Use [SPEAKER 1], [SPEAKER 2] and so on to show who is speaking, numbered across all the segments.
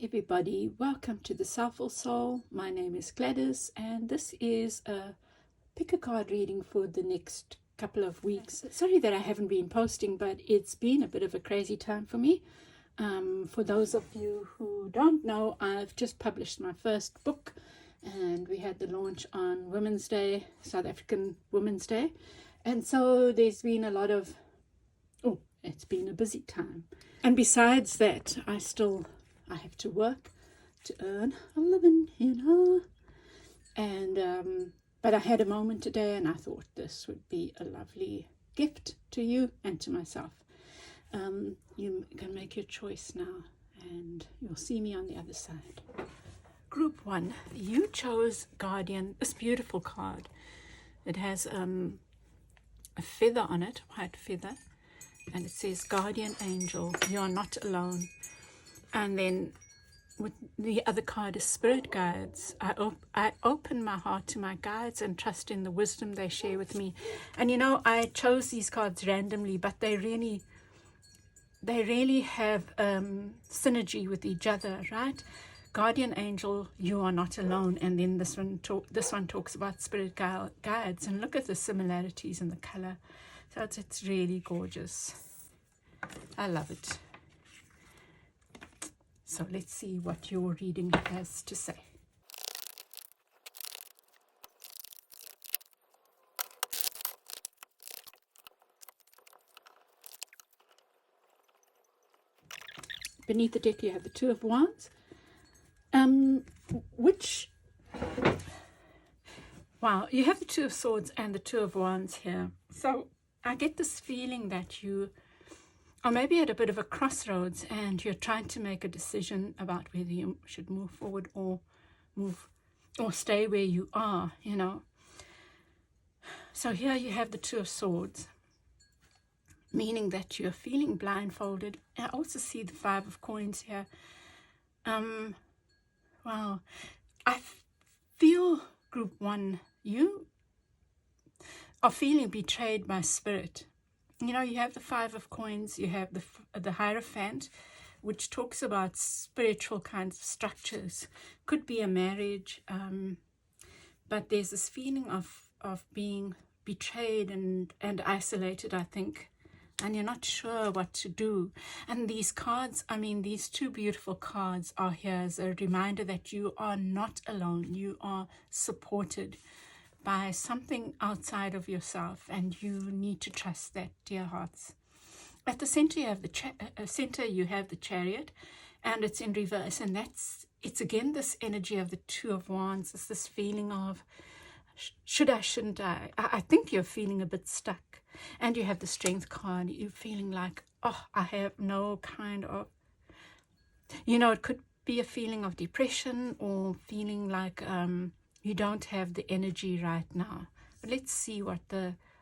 [SPEAKER 1] everybody, welcome to the Soulful Soul. My name is Gladys and this is a pick a card reading for the next couple of weeks. Sorry that I haven't been posting, but it's been a bit of a crazy time for me. For those of you who don't know, I've just published my first book and we had the launch on Women's Day, South African Women's Day, and so there's been a lot of it's been a busy time. And besides that, I have to work to earn a living, And but I had a moment today and I thought this would be a lovely gift to you and to myself. You can make your choice now and you'll see me on the other side. Group 1, you chose Guardian, this beautiful card. It has a feather on it, white feather. And it says, Guardian Angel, you are not alone. And then with the other card is Spirit Guides. I open my heart to my guides and trust in the wisdom they share with me. And I chose these cards randomly, but they really have synergy with each other, right? Guardian Angel, you are not alone. And then this one talks about Spirit Guides. And look at the similarities in the color. So it's really gorgeous. I love it. So let's see what your reading has to say. Beneath the deck you have the Two of Wands. Wow, you have the Two of Swords and the Two of Wands here. So I get this feeling that you are maybe at a bit of a crossroads and you're trying to make a decision about whether you should move forward or stay where you are, So here you have the Two of Swords, meaning that you're feeling blindfolded. I also see the Five of Coins here. Wow. I feel, Group 1, you are feeling betrayed by spirit. You have the Five of Coins, you have the Hierophant, which talks about spiritual kinds of structures. Could be a marriage, but there's this feeling of being betrayed and isolated, I think, and you're not sure what to do. And these cards, these two beautiful cards are here as a reminder that you are not alone. You are supported by something outside of yourself, and you need to trust that, dear hearts. At the center you have the Chariot, and it's in reverse, and it's again this energy of the Two of Wands. It's this feeling of should I, shouldn't I? I think you're feeling a bit stuck. And you have the Strength card. You're feeling like, I have no kind of, it could be a feeling of depression or feeling like you don't have the energy right now. But let's see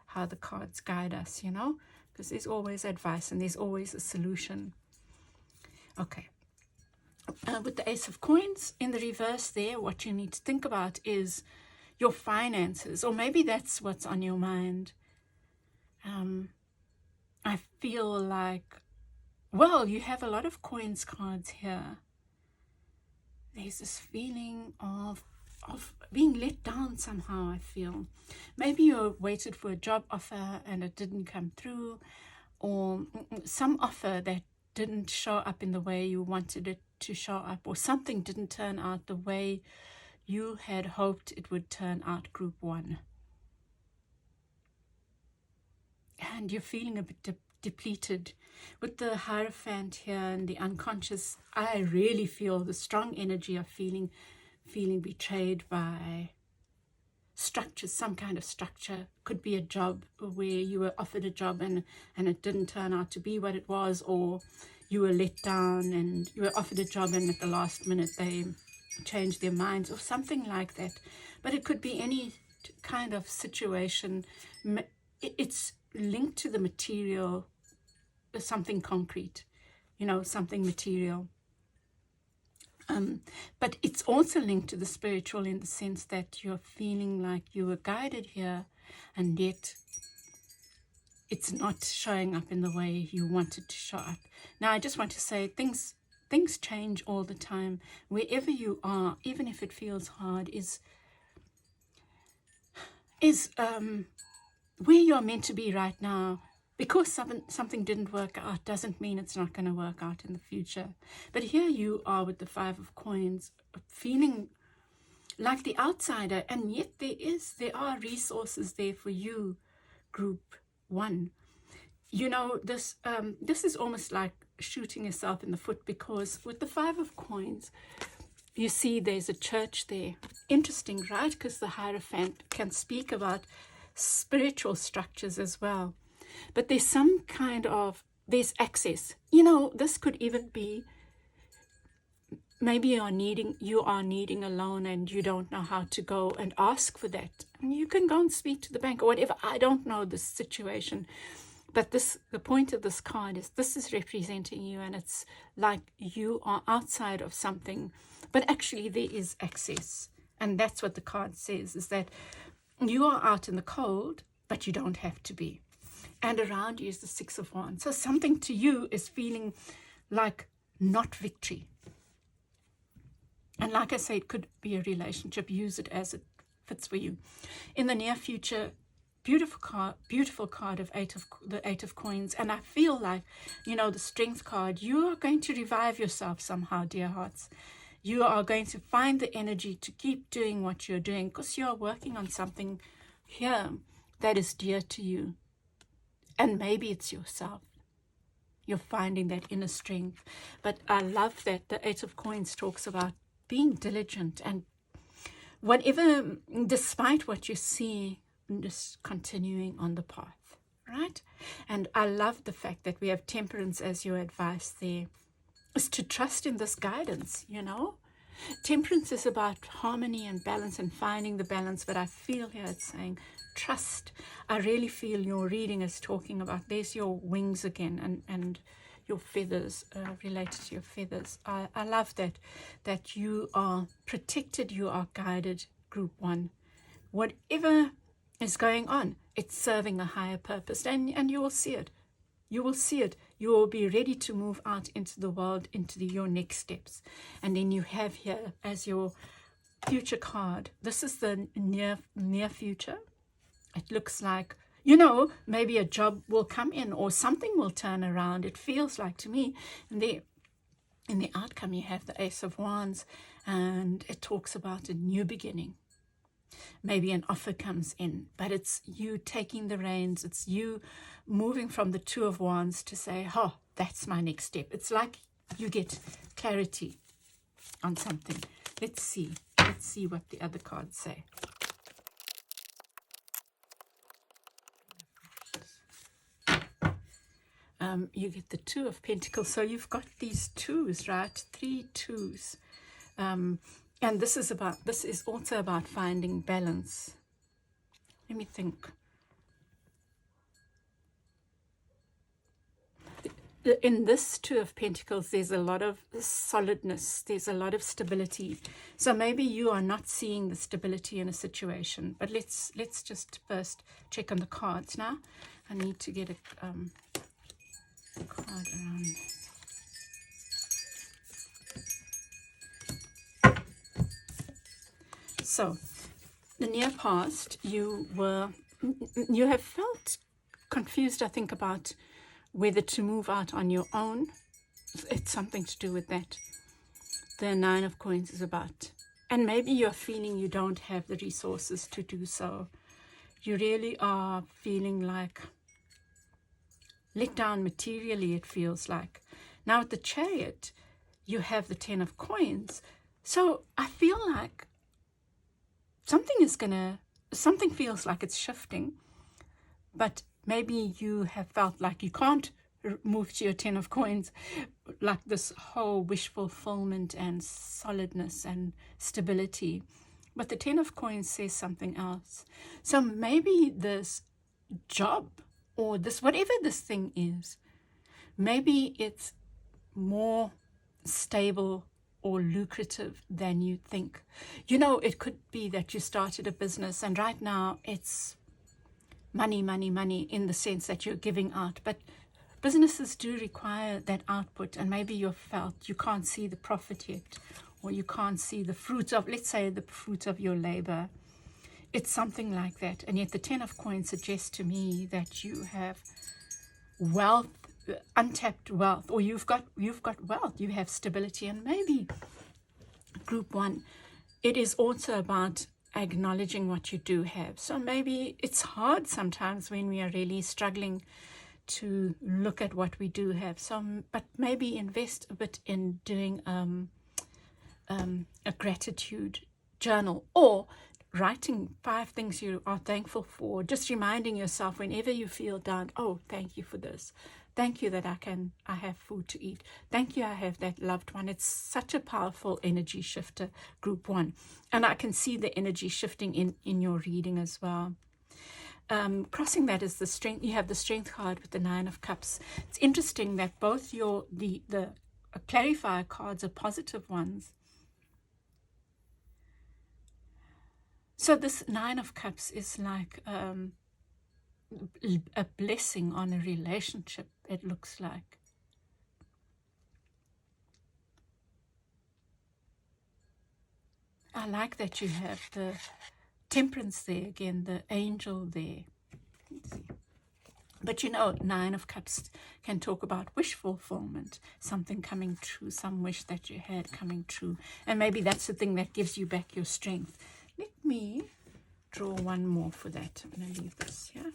[SPEAKER 1] how the cards guide us, because there's always advice and there's always a solution. Okay. With the Ace of Coins in the reverse there, what you need to think about is your finances, or maybe that's what's on your mind. I feel like, you have a lot of coins cards here. There's this feeling of being let down somehow, I feel. Maybe you waited for a job offer and it didn't come through, or some offer that didn't show up in the way you wanted it to show up, or something didn't turn out the way you had hoped it would turn out, Group 1. And you're feeling a bit depleted. With the Hierophant here and the unconscious, I really feel the strong energy of feeling betrayed by structures, some kind of structure. Could be a job where you were offered a job and it didn't turn out to be what it was, or you were let down and you were offered a job and at the last minute they changed their minds, or something like that. But it could be any kind of situation. It's linked to the material, something concrete, something material. But it's also linked to the spiritual in the sense that you're feeling like you were guided here and yet it's not showing up in the way you wanted to show up. Now, I just want to say things things change all the time. Wherever you are, even if it feels hard, is where you're meant to be right now. Because something didn't work out doesn't mean it's not going to work out in the future. But here you are with the Five of Coins, feeling like the outsider, and yet there are resources there for you, Group 1. You know, this is almost like shooting yourself in the foot, because with the Five of Coins, you see there's a church there. Interesting, right? Because the Hierophant can speak about spiritual structures as well. But there's some kind of, there's access. You know, this could even be, maybe you are needing a loan and you don't know how to go and ask for that. And you can go and speak to the bank or whatever. I don't know the situation. But the point of this card is this is representing you, and it's like you are outside of something, but actually there is access. And that's what the card says, is that you are out in the cold, but you don't have to be. And around you is the Six of Wands. So something to you is feeling like not victory. And like I say, it could be a relationship. Use it as it fits for you. In the near future, beautiful card of the Eight of Coins. And I feel like, you know, the Strength card, you are going to revive yourself somehow, dear hearts. You are going to find the energy to keep doing what you're doing, because you are working on something here that is dear to you. And maybe it's yourself. You're finding that inner strength. But I love that the Eight of Coins talks about being diligent and whatever, despite what you see, just continuing on the path, right? And I love the fact that we have Temperance as your advice there, is to trust in this guidance, you know. Temperance is about harmony and balance and finding the balance, but I feel here it's saying trust. I really feel your reading is talking about, there's your wings again, and your feathers, related to your feathers. I love that you are protected, you are guided, Group 1. Whatever is going on, it's serving a higher purpose, and you will see it. You will see it. You will be ready to move out into the world, into your next steps. And then you have here as your future card, this is the near future. It looks like, you know, maybe a job will come in or something will turn around. It feels like to me. And in the outcome, you have the Ace of Wands, and it talks about a new beginning. Maybe an offer comes in, but it's you taking the reins. It's you moving from the Two of Wands to say, oh, that's my next step. It's like you get clarity on something. Let's see what the other cards say. You get the Two of Pentacles. So you've got these twos, right? 3 twos. And this is also about finding balance. Let me think. In this Two of Pentacles, there's a lot of solidness. There's a lot of stability. So maybe you are not seeing the stability in a situation. But let's just first check on the cards now. I need to get a card around. So, the near past, you have felt confused, I think, about whether to move out on your own. It's something to do with that. The Nine of Coins is about, and maybe you're feeling you don't have the resources to do so. You really are feeling like let down materially, it feels like. Now with the Chariot, you have the 10 of Coins. So I feel like something feels like it's shifting, but maybe you have felt like you can't move to your 10 of Coins, like this whole wish fulfillment and solidness and stability. But the 10 of Coins says something else. So maybe this job or this, whatever this thing is, maybe it's more stable or lucrative than you think. You know, it could be that you started a business and right now it's money, money, money, in the sense that you're giving out. But businesses do require that output, and maybe you've felt you can't see the profit yet, or you can't see the fruit of, let's say, the fruit of your labor. It's something like that. And yet the 10 of coins suggests to me that you have wealth, untapped wealth, or you've got wealth, you have stability. And maybe group 1, it is also about acknowledging what you do have. So maybe it's hard sometimes when we are really struggling to look at what we do have. So, but maybe invest a bit in doing a gratitude journal, or writing 5 things you are thankful for, just reminding yourself whenever you feel down, oh, thank you for this. Thank you that I have food to eat. Thank you I have that loved one. It's such a powerful energy shifter, group 1. And I can see the energy shifting in your reading as well. Crossing that is the strength. You have the strength card with the 9 of cups. It's interesting that both the clarifier cards are positive ones. So this 9 of cups is like a blessing on a relationship, it looks like. I like that you have the temperance there again, the angel there. Let's see. But you know, 9 of cups can talk about wish fulfillment, something coming true, some wish that you had coming true. And maybe that's the thing that gives you back your strength. Let me draw one more for that. I'm going to leave this here.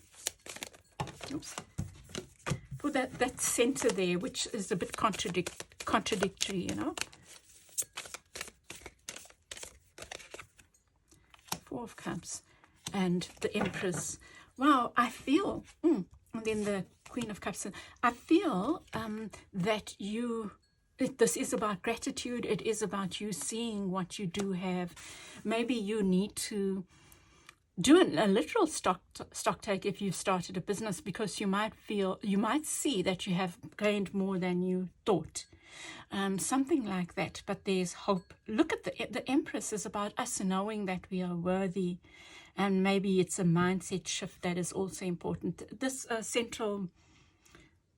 [SPEAKER 1] Oops. For that center there, which is a bit contradictory, you know. 4 of cups and the Empress. Wow, I feel, and then the Queen of Cups. I feel that this is about gratitude. It is about you seeing what you do have. Maybe you need to do a literal stock take if you've started a business, because you might see that you have gained more than you thought. Something like that, but there's hope. Look at the Empress is about us knowing that we are worthy, and maybe it's a mindset shift that is also important. This central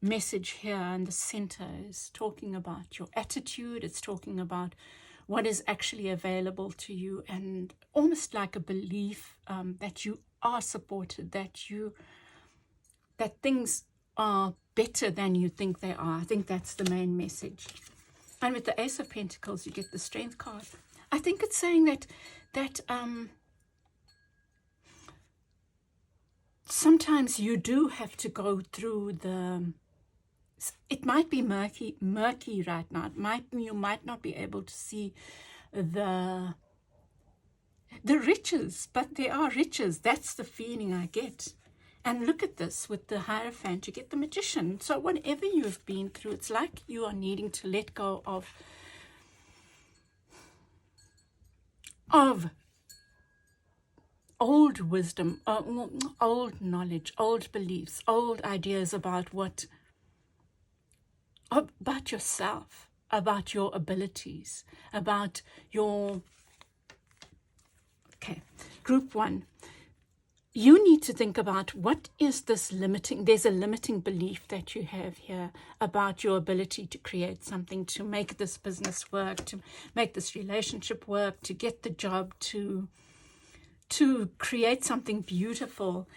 [SPEAKER 1] message here in the center is talking about your attitude. It's talking about what is actually available to you, and almost like a belief that you are supported, that things are better than you think they are. I think that's the main message. And with the Ace of Pentacles, you get the Strength card. I think it's saying that sometimes you do have to go through it might be murky right now. You might not be able to see the riches, but there are riches. That's the feeling I get. And look at this with the Hierophant, you get the Magician. So whatever you've been through, it's like you are needing to let go of old wisdom, old knowledge, old beliefs, old ideas about yourself, about your abilities, about your... Okay, group 1. You need to think about what is this limiting. There's a limiting belief that you have here about your ability to create something, to make this business work, to make this relationship work, to get the job, to create something beautiful.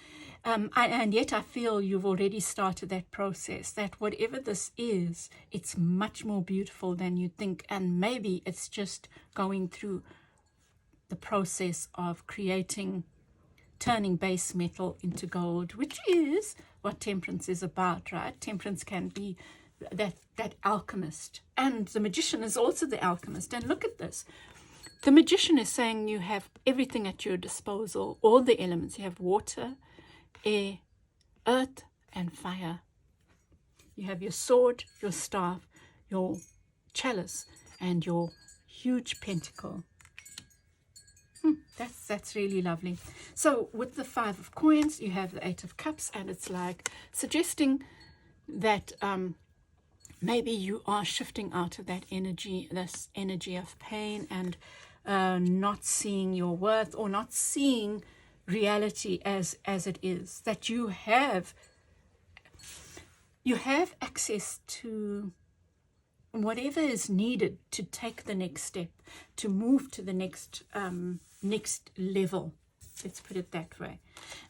[SPEAKER 1] And yet I feel you've already started that process, that whatever this is, it's much more beautiful than you think. And maybe it's just going through the process of turning base metal into gold, which is what temperance is about, right? Temperance can be that alchemist. And the Magician is also the alchemist. And look at this. The Magician is saying you have everything at your disposal, all the elements. You have water, air, earth, and fire. You have your sword, your staff, your chalice, and your huge pentacle. That's really lovely. So with the 5 of coins, you have the 8 of cups, and it's like suggesting that maybe you are shifting out of that energy, this energy of pain, and not seeing your worth, or not seeing reality as it is, that you you have access to whatever is needed to take the next step, to move to the next level. Let's put it that way.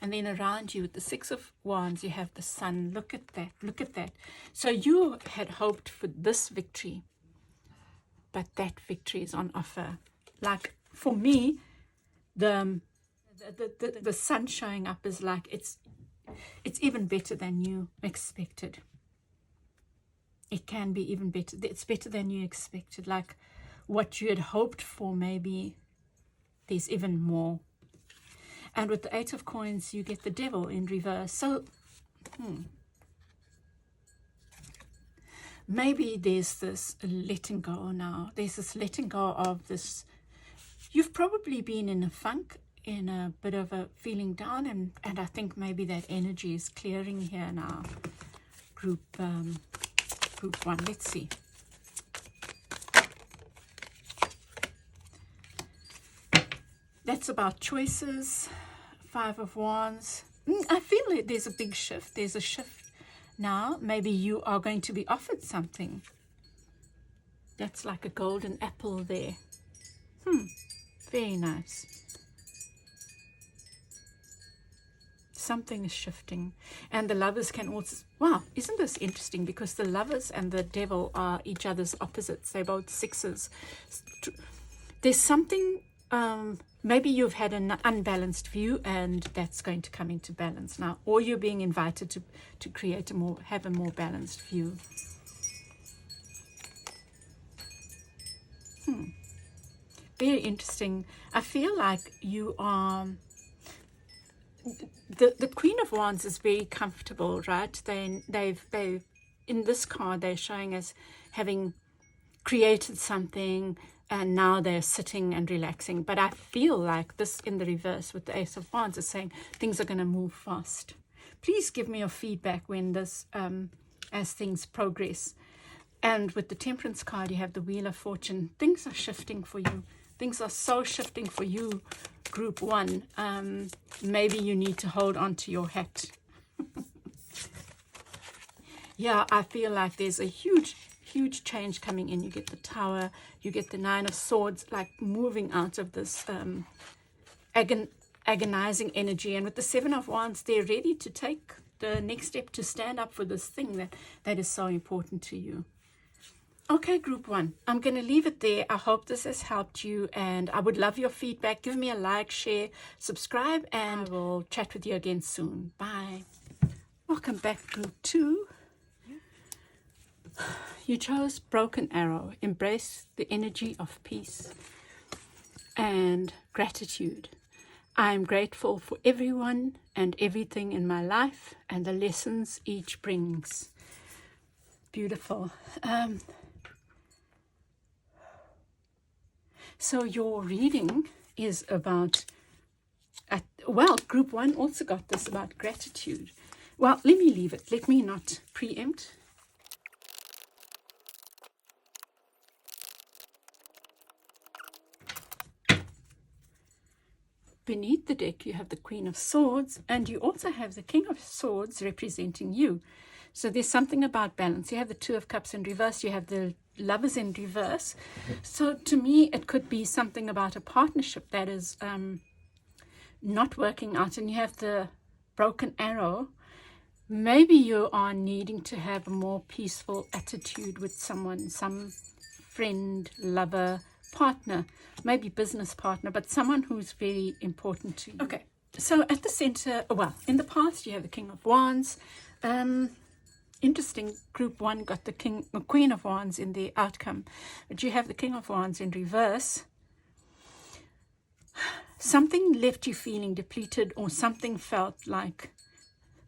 [SPEAKER 1] And then around you with the Six of Wands, you have the Sun. Look at that. Look at that. So you had hoped for this victory, but that victory is on offer. Like for me, the Sun showing up is like it's even better than you expected. It can be even better. It's better than you expected. Like what you had hoped for, maybe there's even more. And with the Eight of Coins, you get the Devil in reverse. So maybe there's this letting go now. There's this letting go of this. You've probably been in a funk, in a bit of a feeling down, and I think maybe that energy is clearing here now. Group 1, let's see. That's about choices. Five of Wands. I feel like there's a big shift. There's a shift now. Maybe you are going to be offered something. That's like a golden apple there. Very nice. Something is shifting. And the Lovers can also... Wow, isn't this interesting? Because the Lovers and the Devil are each other's opposites. They're both sixes. There's something... maybe you've had an unbalanced view, and that's going to come into balance now. Or you're being invited to create have a more balanced view. Very interesting. I feel like you are... The Queen of Wands is very comfortable, right? They've in this card, they're showing us having created something, and now they're sitting and relaxing. But I feel like this in the reverse with the Ace of Wands is saying things are going to move fast. Please give me your feedback when this, as things progress. And with the Temperance card, you have the Wheel of Fortune. Things are shifting for you. Things are so shifting for you, Group 1. Maybe you need to hold on to your hat. Yeah, I feel like there's a huge change coming in. You get the Tower, you get the Nine of Swords, like moving out of this agonizing energy. And with the Seven of Wands, they're ready to take the next step, to stand up for this thing that is so important to you. Okay, Group 1, I'm going to leave it there. I hope this has helped you, and I would love your feedback. Give me a like, share, subscribe, and I will chat with you again soon. Bye. Welcome back, Group 2. You chose Broken Arrow. Embrace the energy of peace and gratitude. I am grateful for everyone and everything in my life and the lessons each brings. Beautiful. So your reading is about, well, Group 1 also got this about gratitude. Well, let me leave it. Let me not preempt. Beneath the deck, you have the Queen of Swords, and you also have the King of Swords representing you. So there's something about balance. You have the Two of Cups in reverse. You have the Lovers in reverse. So to me, it could be something about a partnership that is not working out. And you have the Broken Arrow. Maybe you are needing to have a more peaceful attitude with someone, some friend, lover, partner, maybe business partner, but someone who's very important to you. Okay, so at the center, well, in the past, you have the King of Wands. Interesting, Group 1 got the Queen of Wands in the outcome, but you have the King of Wands in reverse. Something left you feeling depleted, or something felt like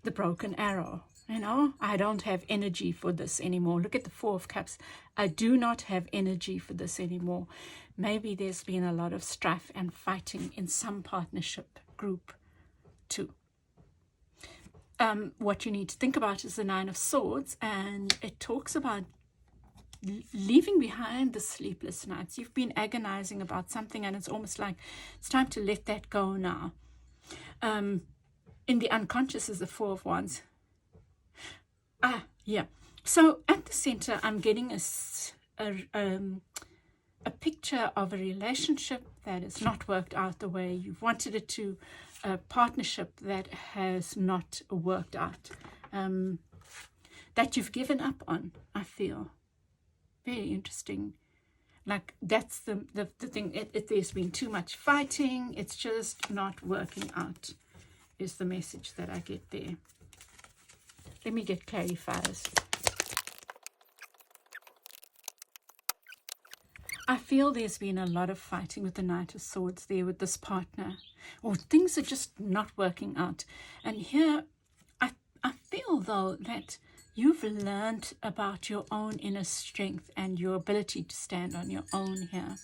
[SPEAKER 1] the broken arrow. You know, I don't have energy for this anymore. Look at the Four of Cups. I do not have energy for this anymore. Maybe there's been a lot of strife and fighting in some partnership, Group 2. What you need to think about is the Nine of Swords, and it talks about leaving behind the sleepless nights. You've been agonizing about something, and it's almost like it's time to let that go now. In the unconscious is the Four of Wands. Yeah. So at the center, I'm getting a picture of a relationship that has not worked out the way you've wanted it to, a partnership that has not worked out, that you've given up on, I feel. Very interesting. Like that's the thing. There's been too much fighting. It's just not working out, is the message that I get there. Let me get clarifiers. I feel there's been a lot of fighting with the Knight of Swords there with this partner, or things are just not working out. And here, I feel though that you've learned about your own inner strength and your ability to stand on your own here.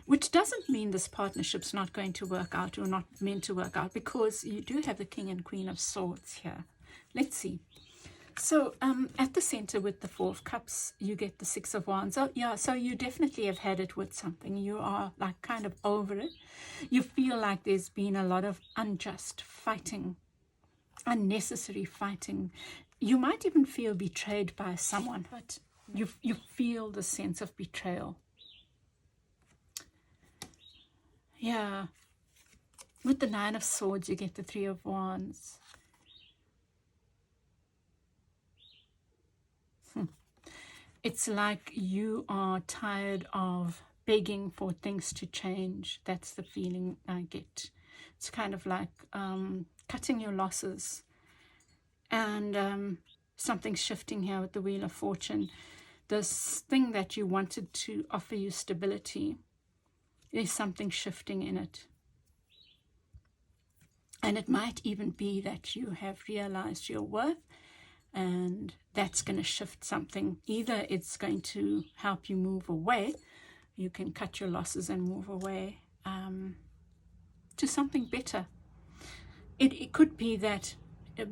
[SPEAKER 1] Which doesn't mean this partnership's not going to work out or not meant to work out, because you do have the King and Queen of Swords here. Let's see. So at the center with the Four of Cups, you get the Six of Wands. Oh, yeah, so you definitely have had it with something. You are like kind of over it. You feel like there's been a lot of unjust fighting, unnecessary fighting. You might even feel betrayed by someone, but you feel the sense of betrayal. Yeah. With the Nine of Swords, you get the Three of Wands. It's like you are tired of begging for things to change. That's the feeling I get. It's kind of like cutting your losses. And something's shifting here with the Wheel of Fortune. This thing that you wanted to offer you stability, there's something shifting in it. And it might even be that you have realized your worth, and that's going to shift something. Either it's going to help you move away. You can cut your losses and move away to something better. It could be that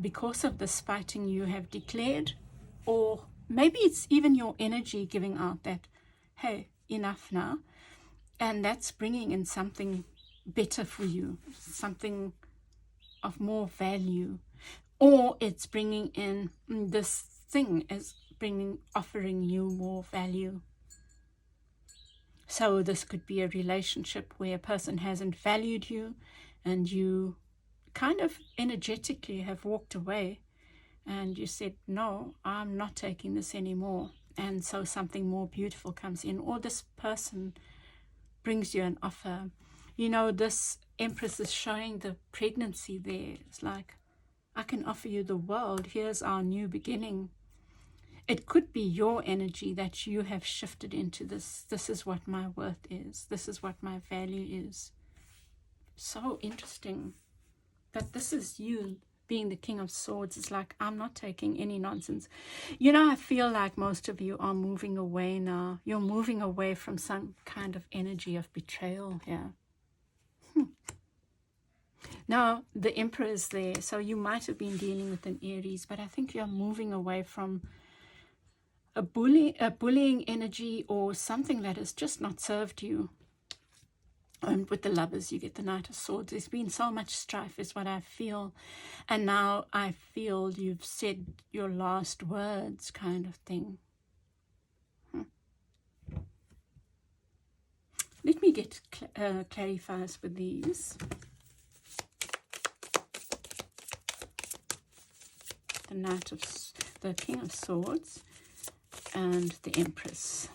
[SPEAKER 1] because of this fighting you have declared, or maybe it's even your energy giving out that, hey, enough now. And that's bringing in something better for you, something of more value. Or it's bringing in this thing as offering you more value. So this could be a relationship where a person hasn't valued you, and you kind of energetically have walked away and you said, no, I'm not taking this anymore. And so something more beautiful comes in, or this person brings you an offer. You know, this Empress is showing the pregnancy there. It's like, I can offer you the world. Here's our new beginning. It could be your energy that you have shifted into this. This is what my worth is. This is what my value is. So interesting. But this is you being the King of Swords. It's like, I'm not taking any nonsense. You know, I feel like most of you are moving away now. You're moving away from some kind of energy of betrayal here. Now, the Emperor is there, so you might have been dealing with an Aries, but I think you're moving away from a bullying energy or something that has just not served you. And with the Lovers, you get the Knight of Swords. There's been so much strife is what I feel. And now I feel you've said your last words kind of thing. Let me get clarifiers with these. The King of Swords and the Empress.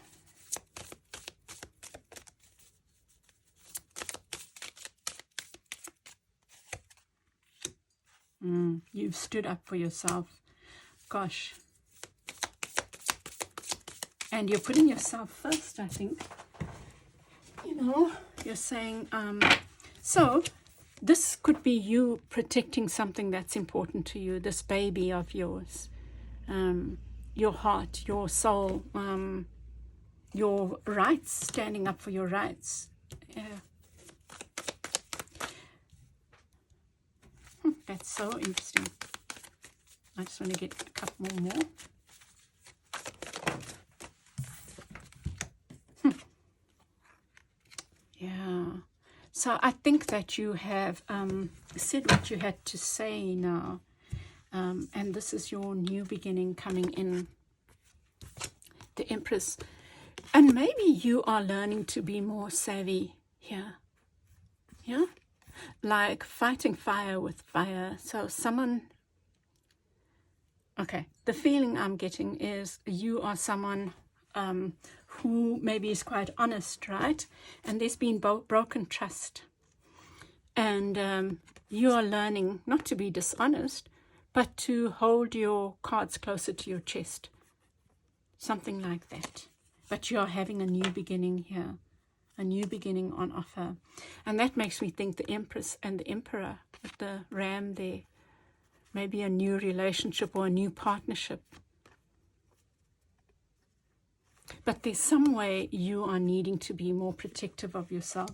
[SPEAKER 1] You've stood up for yourself. Gosh. And you're putting yourself first, I think. You know, you're saying, so this could be you protecting something that's important to you, this baby of yours, your heart, your soul, your rights, standing up for your rights. Yeah. That's so interesting. I just want to get a couple more. Yeah. So I think that you have said what you had to say now. And this is your new beginning coming in, the Empress. And maybe you are learning to be more savvy here. Yeah? Like fighting fire with fire. So someone... Okay, the feeling I'm getting is you are someone who maybe is quite honest, right? And there's been broken trust. And you are learning not to be dishonest, but to hold your cards closer to your chest. Something like that. But you are having a new beginning here. A new beginning on offer. And that makes me think the Empress and the Emperor with the ram there. Maybe a new relationship or a new partnership. But there's some way you are needing to be more protective of yourself.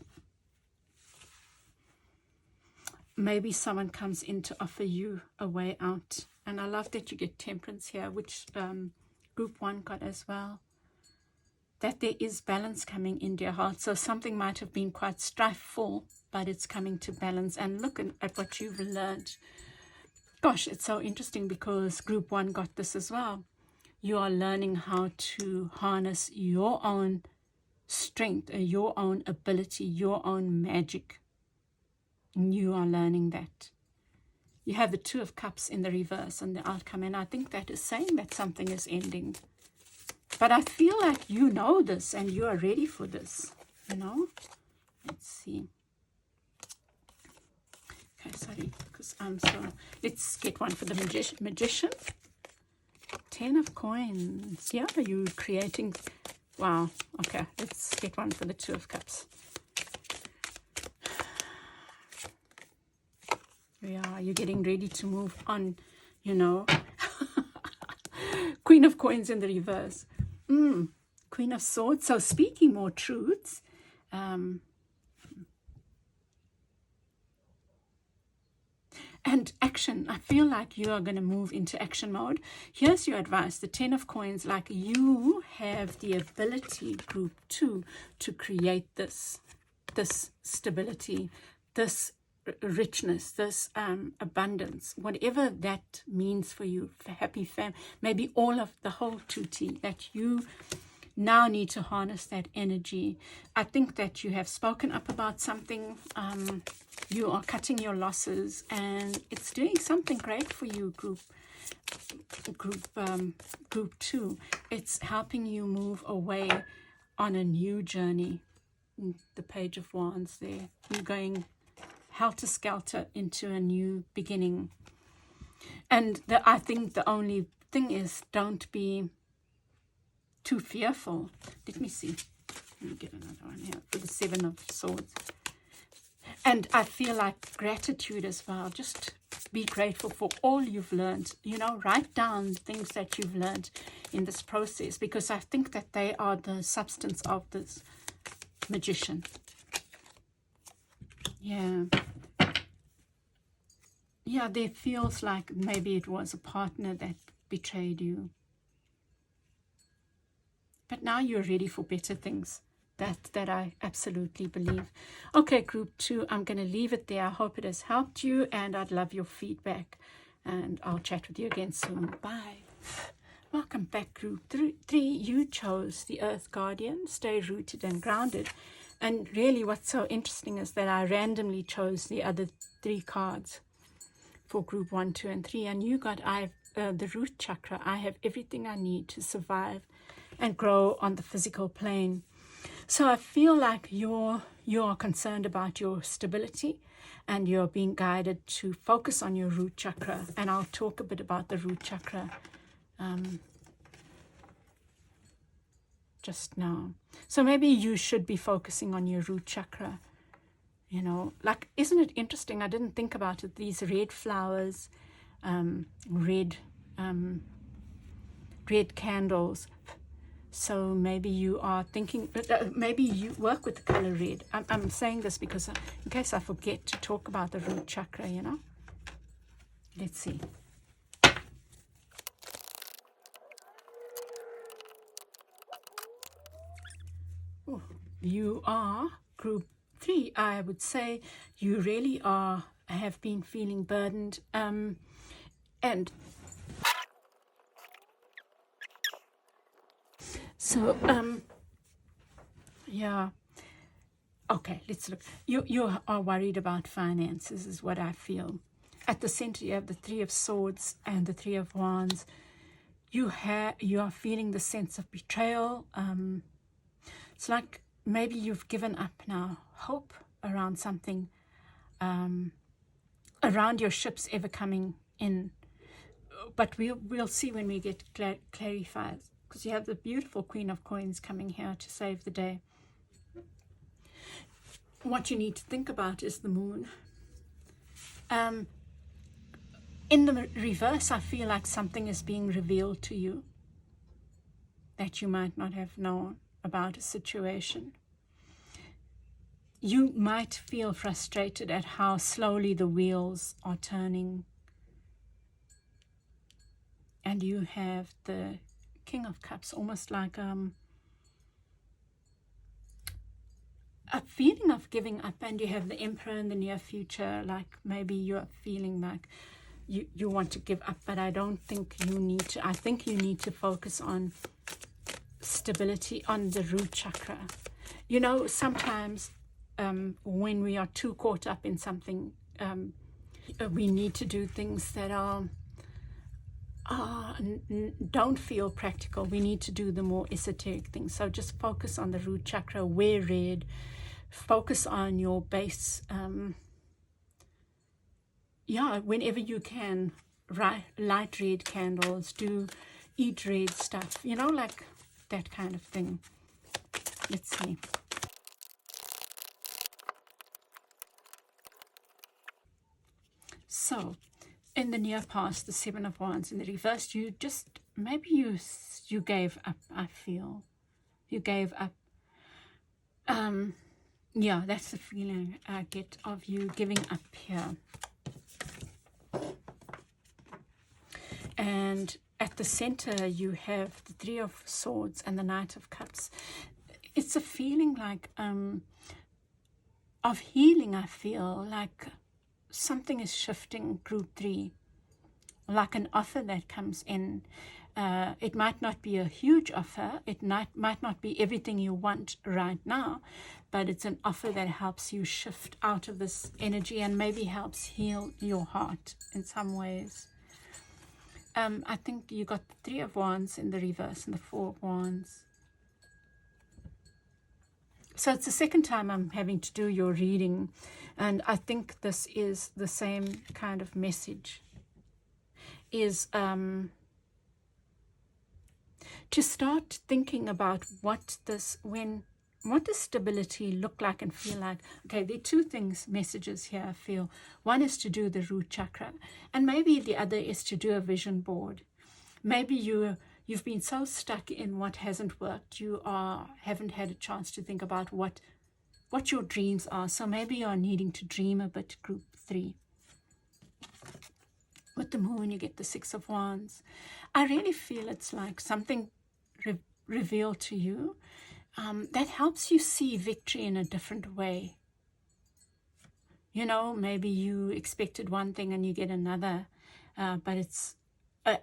[SPEAKER 1] Maybe someone comes in to offer you a way out. And I love that you get Temperance here, which Group 1 got as well. That there is balance coming into your heart. So something might have been quite strifeful, but it's coming to balance. And look at what you've learned. Gosh, it's so interesting because Group 1 got this as well. You are learning how to harness your own strength, your own ability, your own magic. And you are learning that. You have the Two of Cups in the reverse and the outcome. And I think that is saying that something is ending. But I feel like you know this and you are ready for this. You know? Let's see. Okay, sorry, because I'm so... Let's get one for the magician. 10 of Coins. Yeah, you creating... Wow. Okay, let's get one for the Two of Cups. Yeah, you're getting ready to move on, you know. Queen of Coins in the reverse. Queen of Swords. So speaking more truths. And action. I feel like you are going to move into action mode. Here's your advice. The 10 of Coins, like you have the ability, Group 2, to create this stability, this richness, this abundance, whatever that means for you, for happy family, maybe all of the whole tutti, that you now need to harness that energy. I think that you have spoken up about something. You are cutting your losses, and it's doing something great for you, Group 2. It's helping you move away on a new journey. The Page of Wands there. You're going helter-skelter into a new beginning. And I think the only thing is, don't be too fearful. Let me see. Let me get another one here for the 7 of Swords. And I feel like gratitude as well. Just be grateful for all you've learned. You know, write down things that you've learned in this process, because I think that they are the substance of this magician. Yeah. Yeah, there feels like maybe it was a partner that betrayed you. But now you're ready for better things. That I absolutely believe. Okay, Group 2, I'm going to leave it there. I hope it has helped you, and I'd love your feedback. And I'll chat with you again soon. Bye. Welcome back, Group 3. You chose the Earth Guardian. Stay rooted and grounded. And really what's so interesting is that I randomly chose the other 3 cards for Group 1, 2, and 3. And you got the root chakra. I have everything I need to survive and grow on the physical plane. So I feel like you're concerned about your stability, and you're being guided to focus on your root chakra. And I'll talk a bit about the root chakra just now. So maybe you should be focusing on your root chakra. You know, like, isn't it interesting? I didn't think about it. These red flowers, red candles. So maybe you are thinking, maybe you work with the color red. I'm saying this because in case I forget to talk about the root chakra, you know. Let's see. Ooh, you are Group 3. I would say you really have been feeling burdened. And so, yeah. Okay, let's look. You are worried about finances, is what I feel. At the center, you have the Three of Swords and the Three of Wands. You are feeling the sense of betrayal. It's like maybe you've given up now hope around something, around your ships ever coming in. But we'll see when we get clarified, because you have the beautiful Queen of Coins coming here to save the day. What you need to think about is the moon. In the reverse, I feel like something is being revealed to you that you might not have known about a situation. You might feel frustrated at how slowly the wheels are turning. And you have the King of Cups, almost like a feeling of giving up, and you have the Emperor in the near future, like maybe you're feeling like you want to give up, but I don't think you need to. I think you need to focus on stability, on the root chakra. You know, sometimes when we are too caught up in something, we need to do things that don't feel practical. We need to do the more esoteric things. So just focus on the root chakra, wear red, focus on your base. Whenever you can, light red candles, eat red stuff, you know, like that kind of thing. Let's see. So, in the near past, the Seven of Wands in the reverse, maybe you gave up, I feel. You gave up. Yeah, that's the feeling I get of you giving up here. And at the center, you have the Three of Swords and the Knight of Cups. It's a feeling like of healing, I feel, like something is shifting, Group 3, like an offer that comes in. It might not be a huge offer. It might not be everything you want right now, but it's an offer that helps you shift out of this energy and maybe helps heal your heart in some ways. I think you got the Three of Wands in the reverse and the Four of Wands. So it's the second time I'm having to do your reading, and I think this is the same kind of message. Is to start thinking about what does stability look like and feel like. Okay, there are two messages here I feel. One is to do the root chakra, and maybe the other is to do a vision board. Maybe you've been so stuck in what hasn't worked, you haven't had a chance to think about what your dreams are. So maybe you're needing to dream a bit, Group 3. With the moon, you get the Six of Wands. I really feel it's like something revealed to you that helps you see victory in a different way. You know, maybe you expected one thing and you get another, but it's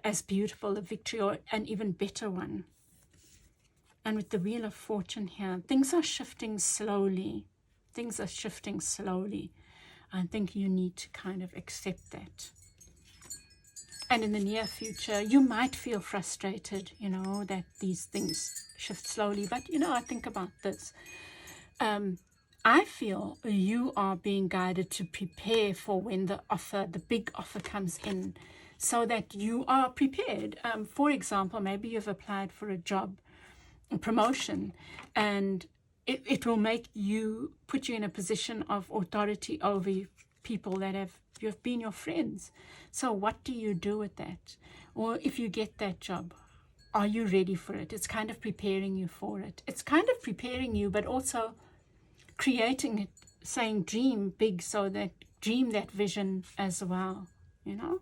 [SPEAKER 1] as beautiful a victory or an even better one. And with the Wheel of Fortune here, things are shifting slowly. Things are shifting slowly. I think you need to kind of accept that. And in the near future, you might feel frustrated, you know, that these things shift slowly. But, you know, I think about this. I feel you are being guided to prepare for when the big offer comes in, so that you are prepared. For example, maybe you've applied for a job, a promotion, and it will put you in a position of authority over people that have been your friends. So what do you do with that? Or if you get that job, are you ready for it? It's kind of preparing you for it. It's kind of preparing you, but also creating it, saying dream big, so that dream that vision as well, you know.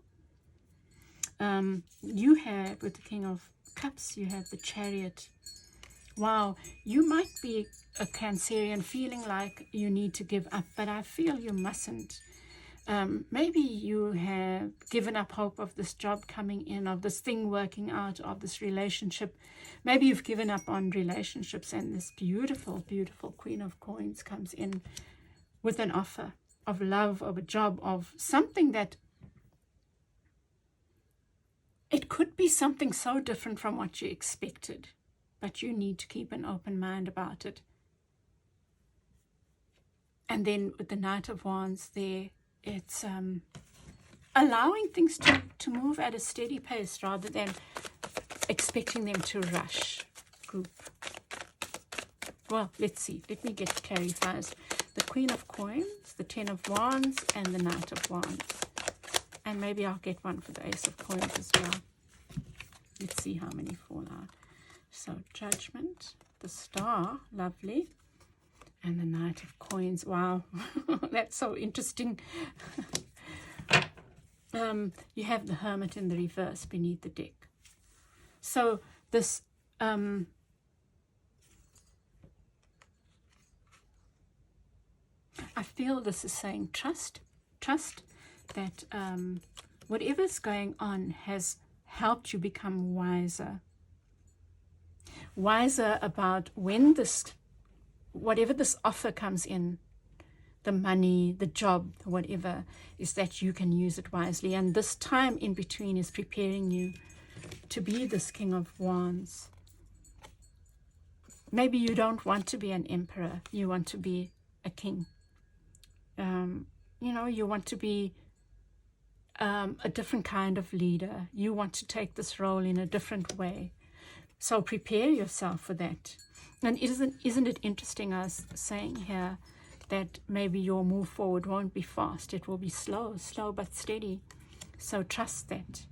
[SPEAKER 1] You have, with the King of Cups, you have the Chariot. Wow, you might be a Cancerian feeling like you need to give up, but I feel you mustn't. Maybe you have given up hope of this job coming in, of this thing working out, of this relationship. Maybe you've given up on relationships, and this beautiful, beautiful Queen of Coins comes in with an offer of love, of a job, of something that it could be something so different from what you expected, but you need to keep an open mind about it. And then with the Knight of Wands there, it's allowing things to move at a steady pace rather than expecting them to rush, group. Well, let's see. Let me get clarifiers. The Queen of Coins, the Ten of Wands, and the Knight of Wands. And maybe I'll get one for the Ace of Coins as well. Let's see how many fall out. So Judgment, the Star, lovely. And the Knight of Coins. Wow, that's so interesting. You have the Hermit in the reverse beneath the deck. So this I feel this is saying trust that whatever's going on has helped you become wiser about when whatever this offer comes in, the money, the job, whatever, is that you can use it wisely. And this time in between is preparing you to be this King of Wands. Maybe you don't want to be an emperor. You want to be a king. You want to be a different kind of leader. You want to take this role in a different way. So prepare yourself for that. And isn't it interesting, I was saying here, that maybe your move forward won't be fast. It will be slow but steady. So trust that.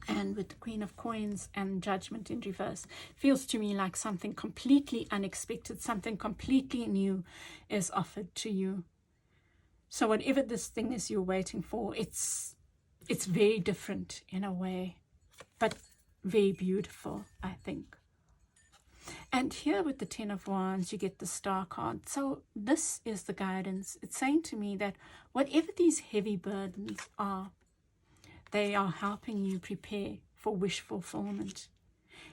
[SPEAKER 1] And with the Queen of Coins and Judgment in reverse, feels to me like something completely unexpected, something completely new is offered to you. So whatever this thing is you're waiting for, it's very different in a way, but very beautiful, I think. And here with the Ten of Wands, you get the Star card. So this is the guidance. It's saying to me that whatever these heavy burdens are, they are helping you prepare for wish fulfillment.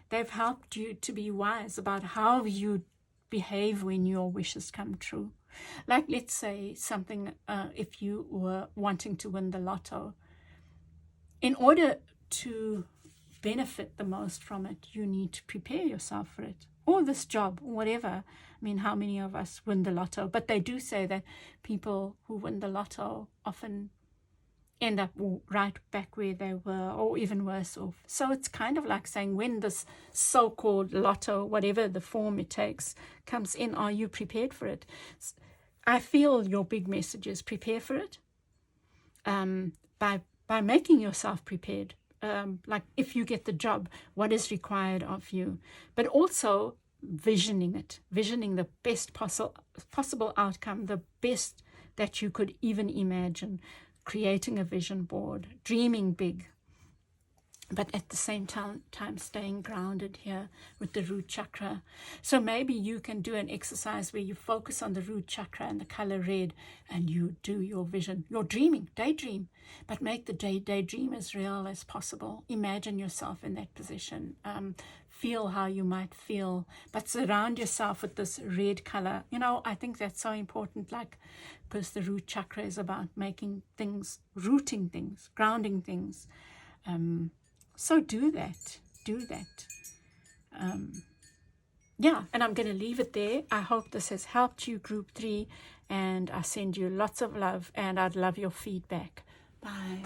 [SPEAKER 1] They've helped you to be wise about how you behave when your wishes come true. Like, let's say something, if you were wanting to win the lotto, in order to benefit the most from it, you need to prepare yourself for it. Or this job, or whatever. I mean, how many of us win the lotto? But they do say that people who win the lotto often end up right back where they were, or even worse off. So it's kind of like saying, when this so-called lotto, whatever the form it takes, comes in, are you prepared for it? I feel your big message is prepare for it by making yourself prepared. Like if you get the job, what is required of you, but also visioning the best possible outcome, the best that you could even imagine, creating a vision board, dreaming big, but at the same time staying grounded here with the root chakra. So maybe you can do an exercise where you focus on the root chakra and the color red, and you do your vision, your dreaming, daydream, but make the daydream as real as possible. Imagine yourself in that position. Feel how you might feel, but surround yourself with this red color. I think that's so important, because the root chakra is about making things, rooting things, grounding things. So do that. Yeah, and I'm going to leave it there. I hope this has helped you, Group 3, and I send you lots of love, and I'd love your feedback. Bye.